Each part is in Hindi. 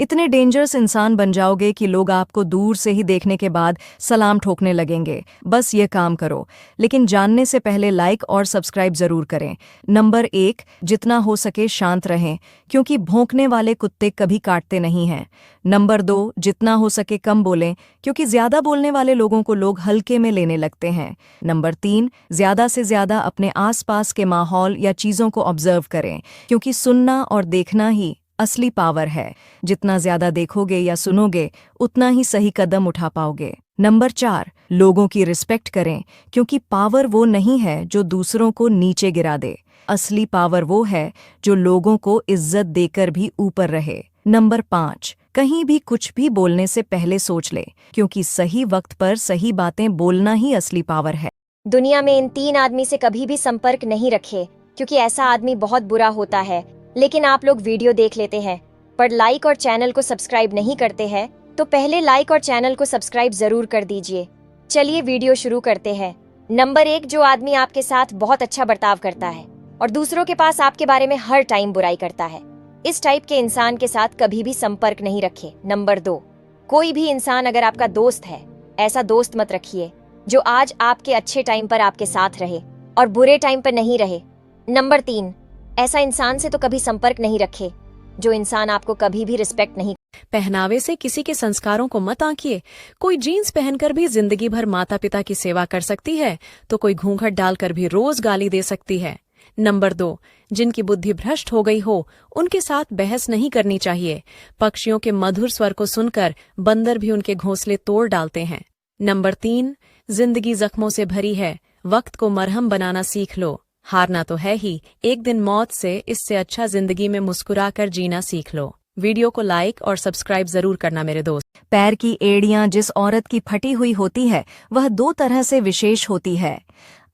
इतने डेंजरस इंसान बन जाओगे कि लोग आपको दूर से ही देखने के बाद सलाम ठोकने लगेंगे। बस ये काम करो, लेकिन जानने से पहले लाइक और सब्सक्राइब जरूर करें। नंबर 1, जितना हो सके शांत रहें, क्योंकि भौंकने वाले कुत्ते कभी काटते नहीं हैं। नंबर 2, जितना हो सके कम बोलें, क्योंकि ज्यादा बोलने वाले लोगों को लोग हल्के में लेने लगते हैं। नंबर 3, ज्यादा से ज्यादा अपने आसपास के माहौल या चीजों को ऑब्जर्व करें, क्योंकि सुनना और देखना ही असली पावर है। जितना ज्यादा देखोगे या सुनोगे, उतना ही सही कदम उठा पाओगे। नंबर 4, लोगों की रिस्पेक्ट करें, क्योंकि पावर वो नहीं है जो दूसरों को नीचे गिरा दे। असली पावर वो है जो लोगों को इज्जत देकर भी ऊपर रहे। नंबर 5, कहीं भी कुछ भी बोलने से पहले सोच ले, क्योंकि सही वक्त पर सही बातें बोलना ही असली पावर है। दुनिया में इन 3 आदमी से कभी भी संपर्क नहीं रखे, क्योंकि ऐसा आदमी बहुत बुरा होता है। लेकिन आप लोग वीडियो देख लेते हैं पर लाइक और चैनल को सब्सक्राइब नहीं करते हैं, तो पहले लाइक और चैनल को सब्सक्राइब जरूर कर दीजिए। चलिए वीडियो शुरू करते हैं। नंबर 1, जो आदमी आपके साथ बहुत अच्छा बर्ताव करता है और दूसरों के पास आपके बारे में हर टाइम बुराई करता है। इस टाइप के इंसान के साथ कभी भी संपर्क नहीं रखे। नंबर 2, कोई भी इंसान अगर आपका दोस्त है, ऐसा दोस्त मत रखिए जो आज आपके अच्छे टाइम पर आपके साथ रहे और बुरे टाइम पर नहीं रहे। नंबर 3, ऐसा इंसान से तो कभी संपर्क नहीं रखे जो इंसान आपको कभी भी रिस्पेक्ट नहीं। पहनावे से किसी के संस्कारों को मत आंकिए। कोई जीन्स पहनकर भी जिंदगी भर माता पिता की सेवा कर सकती है, तो कोई घूंघट डालकर भी रोज गाली दे सकती है। नंबर 2, जिनकी बुद्धि भ्रष्ट हो गई हो, उनके साथ बहस नहीं करनी चाहिए। पक्षियों के मधुर स्वर को सुनकर बंदर भी उनके घोंसले तोड़ डालते हैं। नंबर 3, जिंदगी जख्मों से भरी है, वक्त को मरहम बनाना सीख लो। हारना तो है ही, एक दिन मौत से इससे अच्छा जिंदगी में मुस्कुराकर जीना सीख लो। वीडियो को लाइक और सब्सक्राइब जरूर करना मेरे दोस्त। पैर की एड़ियां जिस औरत की फटी हुई होती है, वह 2 तरह से विशेष होती है।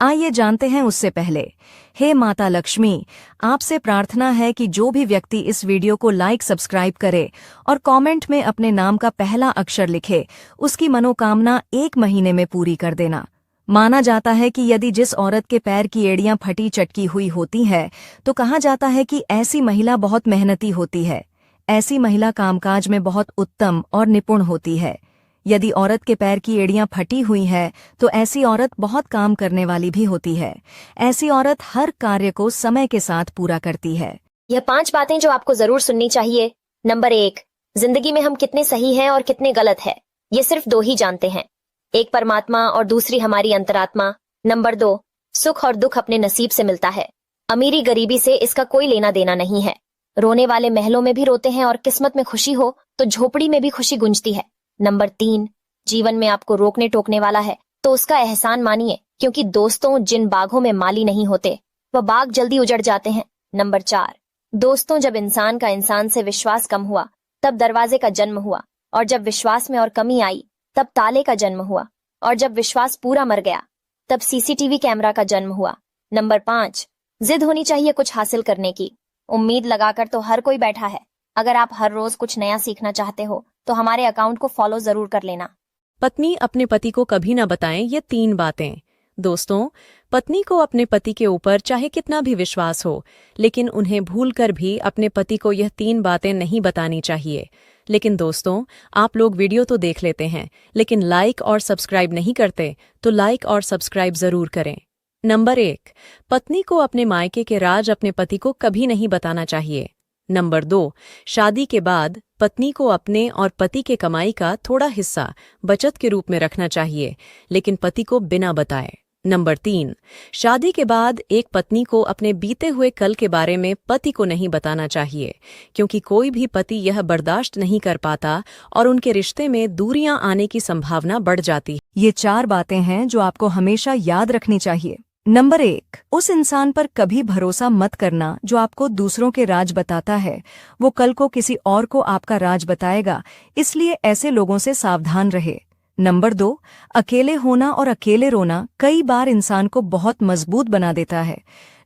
आइए जानते हैं उससे पहले। हे माता लक्ष्मी, आपसे प्रार्थना है कि जो भी व्यक्ति इस वीडियो को लाइक सब्सक्राइब करे और कमेंट में अपने नाम का पहला अक्षर लिखे, उसकी मनोकामना 1 महीने में पूरी कर देना। माना जाता है कि यदि जिस औरत के पैर की एड़ियां फटी चटकी हुई होती है, तो कहा जाता है कि ऐसी महिला बहुत मेहनती होती है। ऐसी महिला कामकाज में बहुत उत्तम और निपुण होती है। यदि औरत के पैर की एड़ियां फटी हुई है, तो ऐसी औरत बहुत काम करने वाली भी होती है। ऐसी औरत हर कार्य को समय के साथ पूरा करती है। यह 5 बातें जो आपको जरूर सुननी चाहिए। नंबर 1, जिंदगी में हम कितने सही हैं और कितने गलत है, ये सिर्फ 2 ही जानते हैं, एक परमात्मा और दूसरी हमारी अंतरात्मा। नंबर 2, सुख और दुख अपने नसीब से मिलता है। अमीरी गरीबी से इसका कोई लेना देना नहीं है। रोने वाले महलों में भी रोते हैं और किस्मत में खुशी हो तो झोपड़ी में भी खुशी गुंजती है। नंबर 3, जीवन में आपको रोकने टोकने वाला है तो उसका एहसान मानिए, क्योंकि दोस्तों, जिन बागों में माली नहीं होते, वह बाग जल्दी उजड़ जाते हैं। नंबर 4, दोस्तों, जब इंसान का इंसान से विश्वास कम हुआ, तब दरवाजे का जन्म हुआ, और जब विश्वास में और कमी आई, तब ताले का जन्म हुआ, और जब विश्वास पूरा मर गया, तब सीसीटीवी कैमरा का जन्म हुआ। नंबर 5, जिद होनी चाहिए कुछ हासिल करने की। उम्मीद लगाकर तो हर कोई बैठा है। अगर आप हर रोज कुछ नया सीखना चाहते हो तो हमारे अकाउंट को फॉलो जरूर कर लेना। पत्नी अपने पति को कभी न बताएं ये 3 बातें। दोस्तों, पत्नी को अपने पति के ऊपर चाहे कितना भी विश्वास हो, लेकिन उन्हें भूलकर भी अपने पति को यह 3 बातें नहीं बतानी चाहिए। लेकिन दोस्तों, आप लोग वीडियो तो देख लेते हैं, लेकिन लाइक और सब्सक्राइब नहीं करते, तो लाइक और सब्सक्राइब जरूर करें। नंबर 1, पत्नी को अपने मायके के राज अपने पति को कभी नहीं बताना चाहिए। नंबर 2, शादी के बाद पत्नी को अपने और पति के कमाई का थोड़ा हिस्सा बचत के रूप में रखना चाहिए, लेकिन पति को बिना बताए। नंबर 3, शादी के बाद एक पत्नी को अपने बीते हुए कल के बारे में पति को नहीं बताना चाहिए, क्योंकि कोई भी पति यह बर्दाश्त नहीं कर पाता और उनके रिश्ते में दूरियां आने की संभावना बढ़ जाती है। ये 4 बातें हैं जो आपको हमेशा याद रखनी चाहिए। नंबर 1, उस इंसान पर कभी भरोसा मत करना जो आपको दूसरों के राज बताता है। वो कल को किसी और को आपका राज बताएगा, इसलिए ऐसे लोगों से सावधान रहे। नंबर 2, अकेले होना और अकेले रोना कई बार इंसान को बहुत मजबूत बना देता है।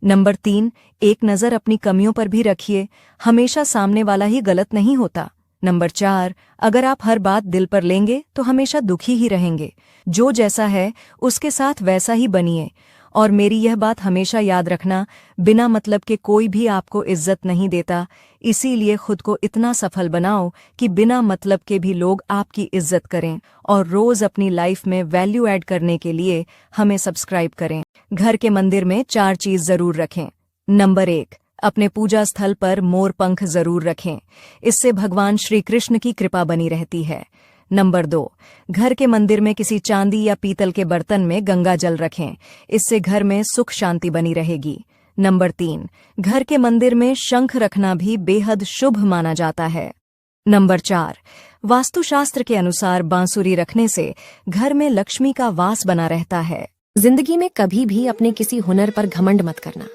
नंबर 3, एक नज़र अपनी कमियों पर भी रखिए, हमेशा सामने वाला ही गलत नहीं होता। नंबर 4, अगर आप हर बात दिल पर लेंगे तो हमेशा दुखी ही रहेंगे। जो जैसा है उसके साथ वैसा ही बनिए। और मेरी यह बात हमेशा याद रखना, बिना मतलब के कोई भी आपको इज्जत नहीं देता, इसीलिए खुद को इतना सफल बनाओ कि बिना मतलब के भी लोग आपकी इज्जत करें। और रोज अपनी लाइफ में वैल्यू ऐड करने के लिए हमें सब्सक्राइब करें। घर के मंदिर में 4 चीज जरूर रखें। नंबर 1, अपने पूजा स्थल पर मोर पंख जरूर रखें, इससे भगवान श्री कृष्ण की कृपा बनी रहती है। नंबर 2, घर के मंदिर में किसी चांदी या पीतल के बर्तन में गंगा जल रखें, इससे घर में सुख शांति बनी रहेगी। नंबर 3, घर के मंदिर में शंख रखना भी बेहद शुभ माना जाता है। नंबर 4, वास्तुशास्त्र के अनुसार बांसुरी रखने से घर में लक्ष्मी का वास बना रहता है। जिंदगी में कभी भी अपने किसी हुनर पर घमंड मत करना,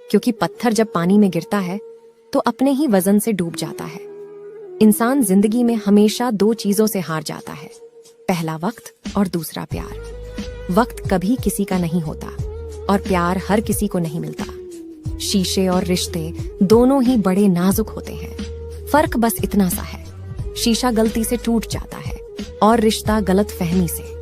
क्योंकि पत्थर जब पानी में गिरता है तो अपने ही वजन से डूब जाता है। इंसान जिंदगी में हमेशा 2 चीजों से हार जाता है, पहला वक्त और दूसरा प्यार। वक्त कभी किसी का नहीं होता और प्यार हर किसी को नहीं मिलता। शीशे और रिश्ते दोनों ही बड़े नाजुक होते हैं, फर्क बस इतना सा है, शीशा गलती से टूट जाता है और रिश्ता गलत फहमी से।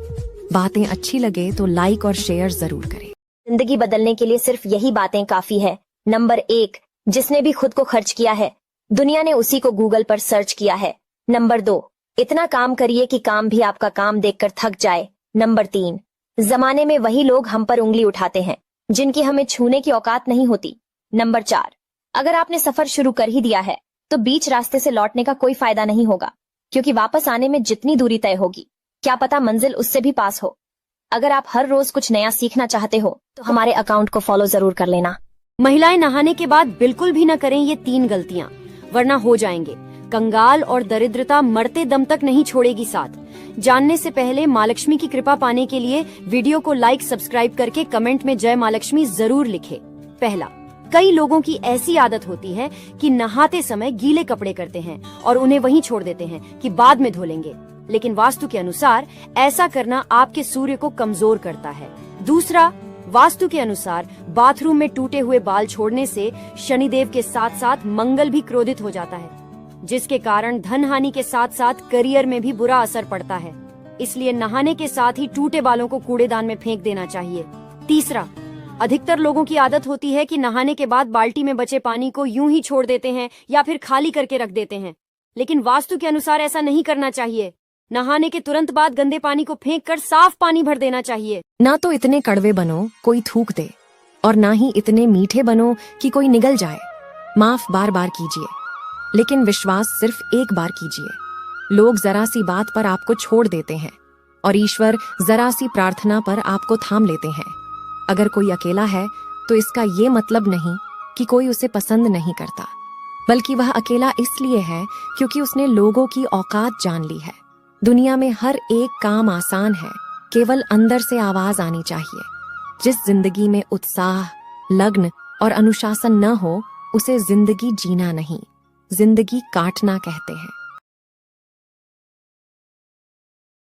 बातें अच्छी लगे तो लाइक और शेयर जरूर करें। जिंदगी बदलने के लिए सिर्फ यही बातें काफी है। नंबर 1, जिसने भी खुद को खर्च किया है, दुनिया ने उसी को गूगल पर सर्च किया है। नंबर 2, इतना काम करिए कि काम भी आपका काम देखकर थक जाए। नंबर 3, जमाने में वही लोग हम पर उंगली उठाते हैं जिनकी हमें छूने की औकात नहीं होती। नंबर 4, अगर आपने सफर शुरू कर ही दिया है तो बीच रास्ते से लौटने का कोई फायदा नहीं होगा, क्योंकि वापस आने में जितनी दूरी तय होगी, क्या पता मंजिल उससे भी पास हो। अगर आप हर रोज कुछ नया सीखना चाहते हो तो हमारे अकाउंट को फॉलो जरूर कर लेना। महिलाएं नहाने के बाद बिल्कुल भी न करें ये 3 गलतियां, वरना हो जाएंगे कंगाल और दरिद्रता मरते दम तक नहीं छोड़ेगी साथ। जानने से पहले माँ लक्ष्मी की कृपा पाने के लिए वीडियो को लाइक सब्सक्राइब करके कमेंट में जय माँ लक्ष्मी जरूर लिखे। पहला, कई लोगों की ऐसी आदत होती है कि नहाते समय गीले कपड़े करते हैं और उन्हें वहीं छोड़ देते हैं कि बाद में धो लेंगे, लेकिन वास्तु के अनुसार ऐसा करना आपके सूर्य को कमजोर करता है। दूसरा, वास्तु के अनुसार बाथरूम में टूटे हुए बाल छोड़ने से शनिदेव के साथ साथ मंगल भी क्रोधित हो जाता है, जिसके कारण धन हानि के साथ साथ करियर में भी बुरा असर पड़ता है। इसलिए नहाने के साथ ही टूटे बालों को कूड़ेदान में फेंक देना चाहिए। तीसरा, अधिकतर लोगों की आदत होती है कि नहाने के बाद बाल्टी में बचे पानी को यूं ही छोड़ देते हैं या फिर खाली करके रख देते हैं, लेकिन वास्तु के अनुसार ऐसा नहीं करना चाहिए। नहाने के तुरंत बाद गंदे पानी को फेंककर साफ पानी भर देना चाहिए। ना तो इतने कड़वे बनो कोई थूक दे, और ना ही इतने मीठे बनो कि कोई निगल जाए। माफ बार बार कीजिए, लेकिन विश्वास सिर्फ एक बार कीजिए। लोग जरा सी बात पर आपको छोड़ देते हैं और ईश्वर जरा सी प्रार्थना पर आपको थाम लेते हैं। अगर कोई अकेला है तो इसका ये मतलब नहीं कि कोई उसे पसंद नहीं करता, बल्कि वह अकेला इसलिए है क्योंकि उसने लोगों की औकात जान ली है। दुनिया में हर एक काम आसान है, केवल अंदर से आवाज आनी चाहिए। जिस जिंदगी में उत्साह, लगन और अनुशासन न हो, उसे जिंदगी जीना नहीं, जिंदगी काटना कहते हैं।